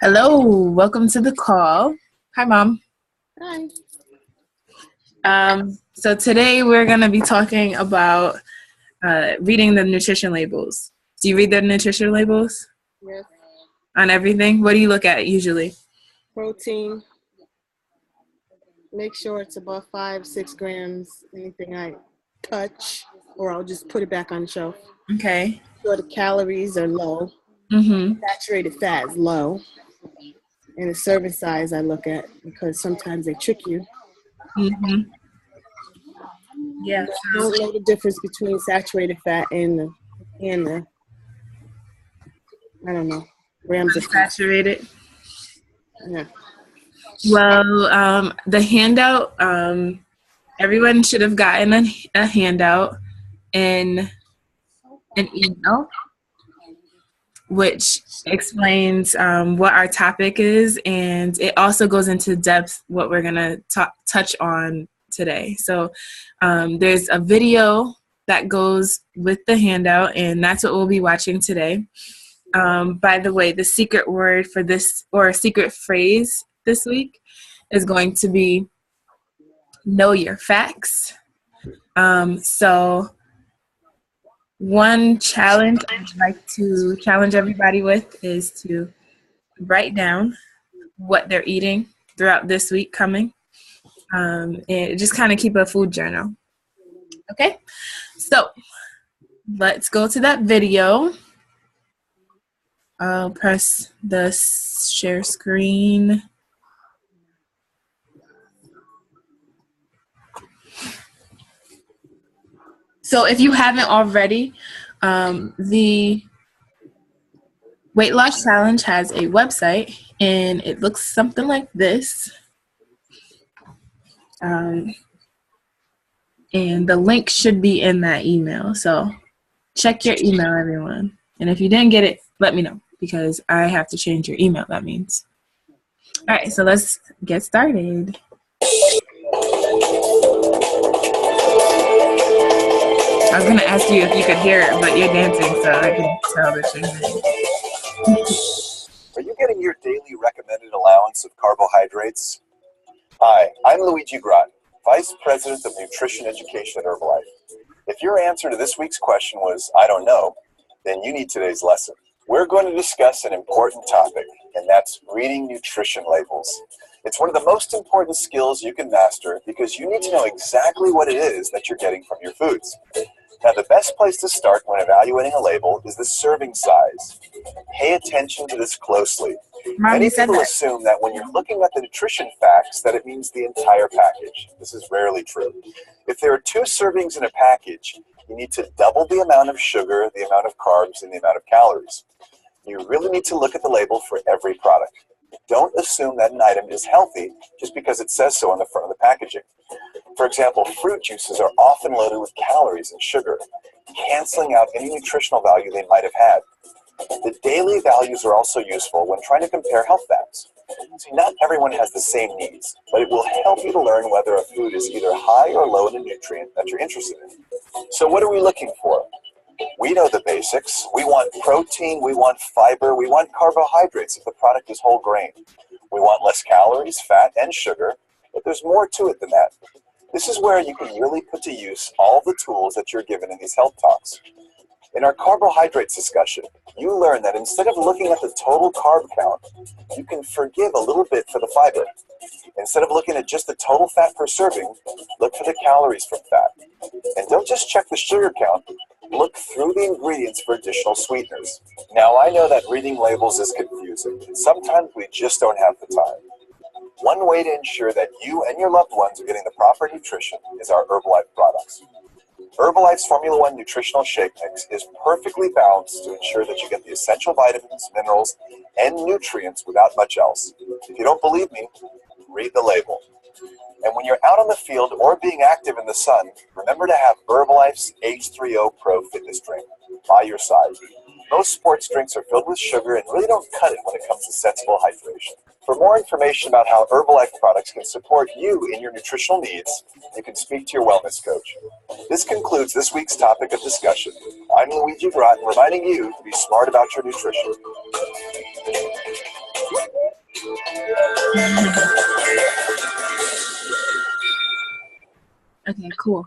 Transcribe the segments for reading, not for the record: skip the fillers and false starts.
Hello, welcome to the call. Hi, Mom. Hi. So today we're going to be talking about reading the nutrition labels. Do you read the nutrition labels Yes. on everything? What do you look at usually? Protein. Make sure it's above 5-6 grams. Anything I touch, or I'll just put it back on the shelf. Okay. So the calories are low. Mm-hmm. Saturated fat is low. And the serving size I look at because sometimes they trick you. Mm-hmm. Yeah. Don't know the difference between saturated fat and the I don't know grams of fat. Saturated. Yeah. Well, the handout, everyone should have gotten a handout in an email, which explains what our topic is, and it also goes into depth what we're going to touch on today. So there's a video that goes with the handout, and that's what we'll be watching today. By the way, the secret word for this, or a secret phrase this week, is going to be know your facts. So one challenge I'd like to challenge everybody with is to write down what they're eating throughout this week coming, and just kind of keep a food journal. Okay, so let's go to that video. I'll press the share screen. So if you haven't already, the Weight Loss Challenge has a website, and it looks something like this. And the link should be in that email. So check your email, everyone. And if you didn't get it, let me know, because I have to change your email, that means. All right, so let's get started. I was going to ask you if you could hear it, but you're dancing, so I can tell that you're hearing. Are you getting your daily recommended allowance of carbohydrates? Hi, I'm Luigi Grott, Vice President of Nutrition Education at Herbalife. If your answer to this week's question was, I don't know, then you need today's lesson. We're going to discuss an important topic, and that's reading nutrition labels. It's one of the most important skills you can master because you need to know exactly what it is that you're getting from your foods. Now, the best place to start when evaluating a label is the serving size. Pay attention to this closely. Many people assume that when you're looking at the nutrition facts that it means the entire package. This is rarely true. If there are 2 servings in a package, you need to double the amount of sugar, the amount of carbs, and the amount of calories. You really need to look at the label for every product. Don't assume that an item is healthy just because it says so on the front of the packaging. For example, fruit juices are often loaded with calories and sugar, canceling out any nutritional value they might have had. The daily values are also useful when trying to compare health facts. See, not everyone has the same needs, but it will help you to learn whether a food is either high or low in a nutrient that you're interested in. So what are we looking for? We know the basics. We want protein, we want fiber, we want carbohydrates if the product is whole grain. We want less calories, fat, and sugar, but there's more to it than that. This is where you can really put to use all the tools that you're given in these health talks. In our carbohydrates discussion, you learn that instead of looking at the total carb count, you can forgive a little bit for the fiber. Instead of looking at just the total fat per serving, look for the calories from fat. And don't just check the sugar count, look through the ingredients for additional sweeteners. Now, I know that reading labels is confusing. Sometimes we just don't have the time. One way to ensure that you and your loved ones are getting the proper nutrition is our Herbalife products. Herbalife's Formula One nutritional shake mix is perfectly balanced to ensure that you get the essential vitamins, minerals, and nutrients without much else. If you don't believe me, read the label. And when you're out on the field or being active in the sun, remember to have Herbalife's H3O Pro Fitness Drink by your side. Most sports drinks are filled with sugar and really don't cut it when it comes to sensible hydration. For more information about how Herbalife products can support you in your nutritional needs, you can speak to your wellness coach. This concludes this week's topic of discussion. I'm Luigi Grott, reminding you to be smart about your nutrition. Okay, cool.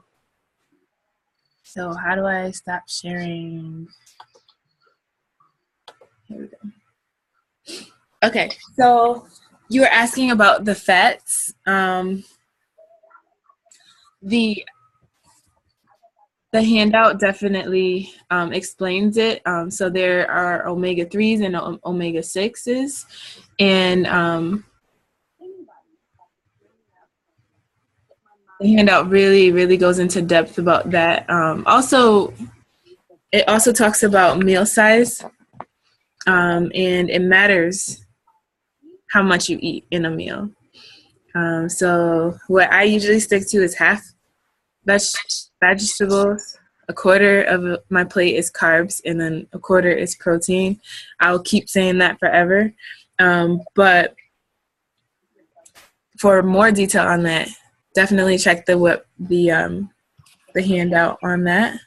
So how do I stop sharing? Here we go. Okay, so you were asking about the fats. The handout definitely explains it. So there are omega-3s and omega-6s, and the handout really goes into depth about that. It also talks about meal size, and it matters how much you eat in a meal. So what I usually stick to is half vegetables, a quarter of my plate is carbs, and then a quarter is protein. I'll keep saying that forever. But for more detail on that, definitely check the handout on that.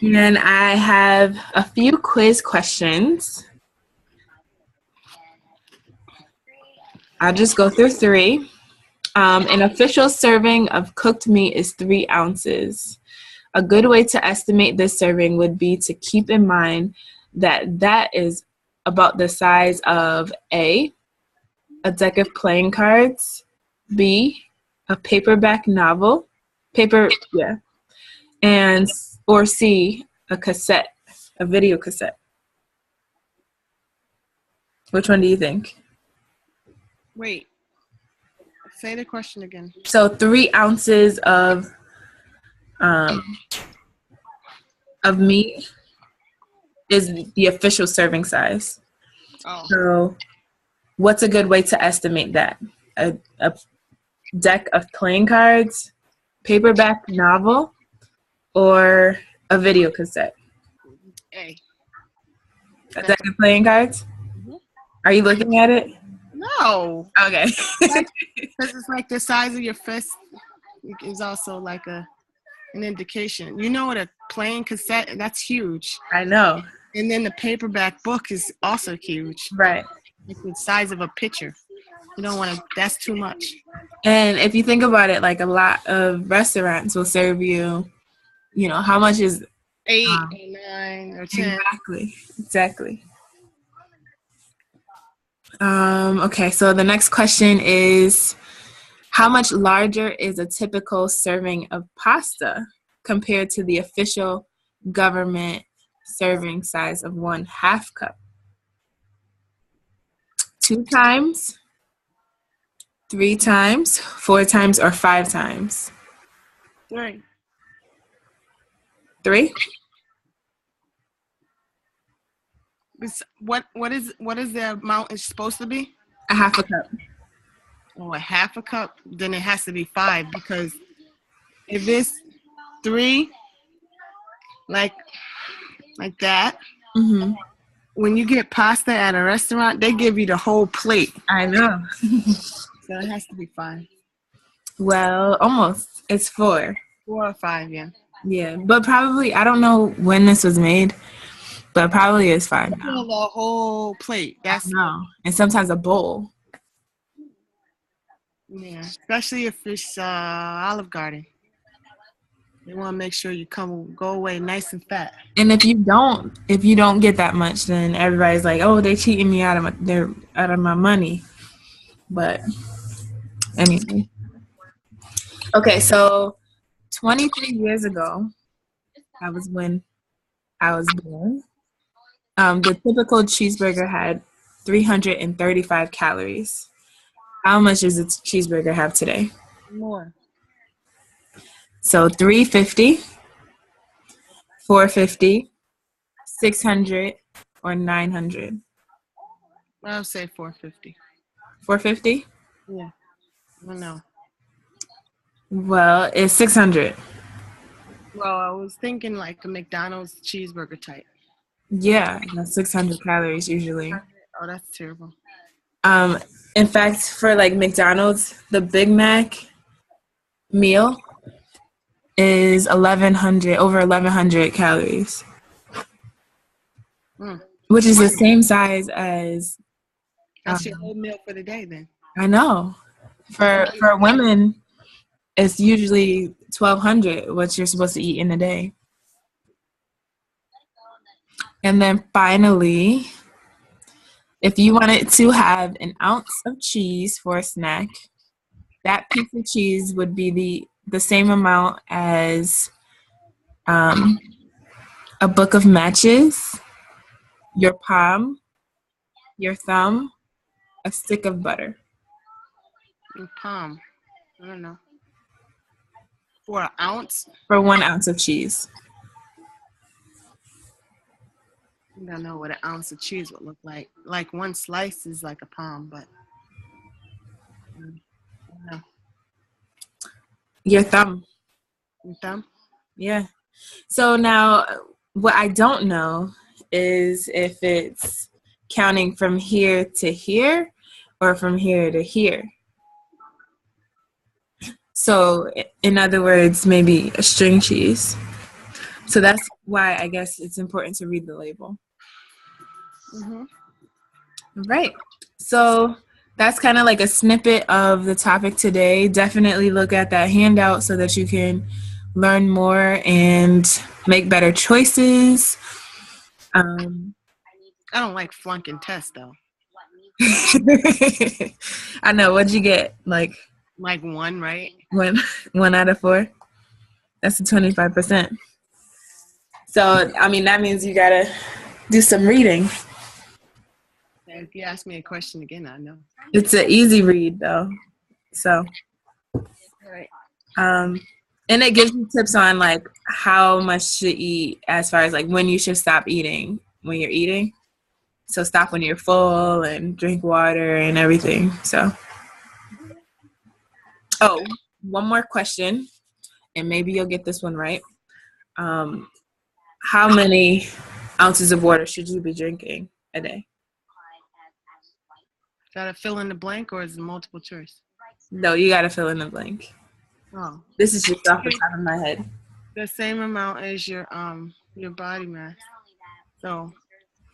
And I have a few quiz questions. I'll just go through 3. An official serving of cooked meat is 3 ounces. A good way to estimate this serving would be to keep in mind that is about the size of A, a deck of playing cards, B, a paperback novel, or C, a video cassette. Which one do you think? Wait, say the question again. So 3 ounces of meat is the official serving size. Oh. So what's a good way to estimate that? A deck of playing cards, paperback novel, or a video cassette? A. A deck of playing cards? Mm-hmm. Are you looking at it? No. Okay. Because it's like the size of your fist is also like an indication. You know what a playing cassette, that's huge. I know. And then the paperback book is also huge. Right. It's the size of a picture. You don't want to, that's too much. And if you think about it, like a lot of restaurants will serve you, how much is 8 or 9 or 10. Exactly. Okay, so the next question is, how much larger is a typical serving of pasta compared to the official government serving size of 1/2 cup? 2 times, 3 times, 4 times, or 5 times? 3. 3? What is the amount it's supposed to be? 1/2 cup. Oh, 1/2 cup? Then it has to be 5, because if it's 3, like that, Mm-hmm. when you get pasta at a restaurant, they give you the whole plate. I know. So it has to be 5. Well, almost. It's 4. 4 or 5, yeah. Yeah, but probably, I don't know when this was made, but probably is 5 now. The whole plate. That's no. And sometimes a bowl. Yeah, especially if it's Olive Garden. They want to make sure you go away nice and fat. And if you don't get that much, then everybody's like, "Oh, they're cheating me out of my money." But anyway, okay. So 23 years ago, that was when I was born. The typical cheeseburger had 335 calories. How much does a cheeseburger have today? More. So 350, 450, 600, or 900? I'll say 450. 450? Yeah. I don't know. Well, it's 600. Well, I was thinking like a McDonald's cheeseburger type. Yeah, that's 600 calories usually. Oh, that's terrible. In fact, for like McDonald's, the Big Mac meal is over 1,100 calories. which is the same size as. That's your whole meal for the day then. I know. For women, it's usually 1,200 what you're supposed to eat in a day. And then finally, if you wanted to have an ounce of cheese for a snack, that piece of cheese would be the same amount as a book of matches, your palm, your thumb, a stick of butter. Your palm. I don't know. For an ounce? For 1 ounce of cheese. I don't know what an ounce of cheese would look like. Like one slice is like a palm, but I don't know. Your thumb. Your thumb? Yeah. So now what I don't know is if it's counting from here to here or from here to here. So in other words, maybe a string cheese. So that's why I guess it's important to read the label. Mm-hmm. Right. So that's kind of like a snippet of the topic today. Definitely look at that handout so that you can learn more and make better choices. I don't like flunking tests though. I know. What'd you get? Like 1, right? 1 out of 4. That's a 25%. So I mean that means you gotta do some reading. If you ask me a question again, I know. It's an easy read though. So Right. and it gives you tips on like how much to eat as far as like when you should stop eating when you're eating. So stop when you're full and drink water and everything. So one more question, and maybe you'll get this one right. How many ounces of water should you be drinking a day? Gotta fill in the blank, or is it multiple choice? No, you gotta fill in the blank. Oh, This is just off the top of my head. the same amount as your body mass. So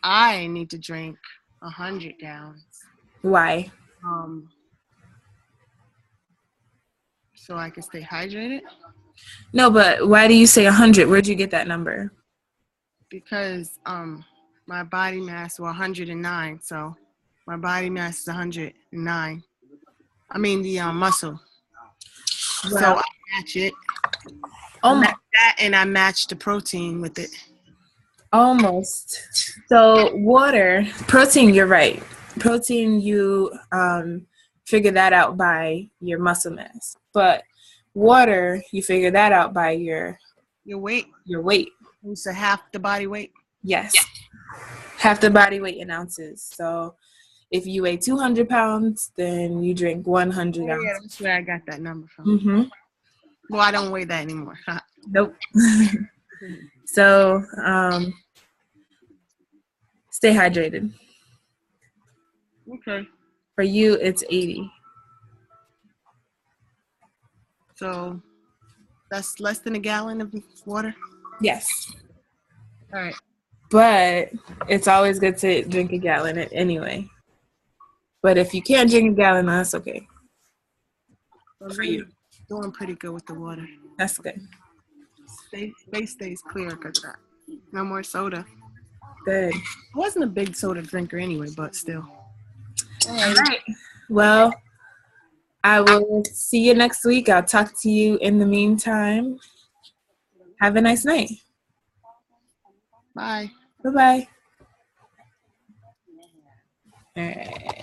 I need to drink 100 gallons. Why? So I can stay hydrated. No, but why do you say 100? Where'd you get that number? Because my body mass was 109, so my body mass is 109. I mean the muscle. Wow. So I match it. I match that, and I match the protein with it. Almost. So water, protein, you're right. Protein, you figure that out by your muscle mass. But water, you figure that out by your weight. Your weight. So half the body weight? Yes. Yeah. Half the body weight in ounces. So if you weigh 200 pounds, then you drink 100 ounces. Yeah, that's where I got that number from. Mm-hmm. Well, I don't weigh that anymore. Nope. So stay hydrated. Okay. For you, it's 80. So that's less than a gallon of water? Yes. All right. But it's always good to drink a gallon anyway. But if you can't drink a gallon, that's okay. For you. Doing pretty good with the water. That's good. Space stays clear because no more soda. Good. I wasn't a big soda drinker anyway, but still. All right. Well, I will see you next week. I'll talk to you in the meantime. Have a nice night. Bye. Bye-bye. All right.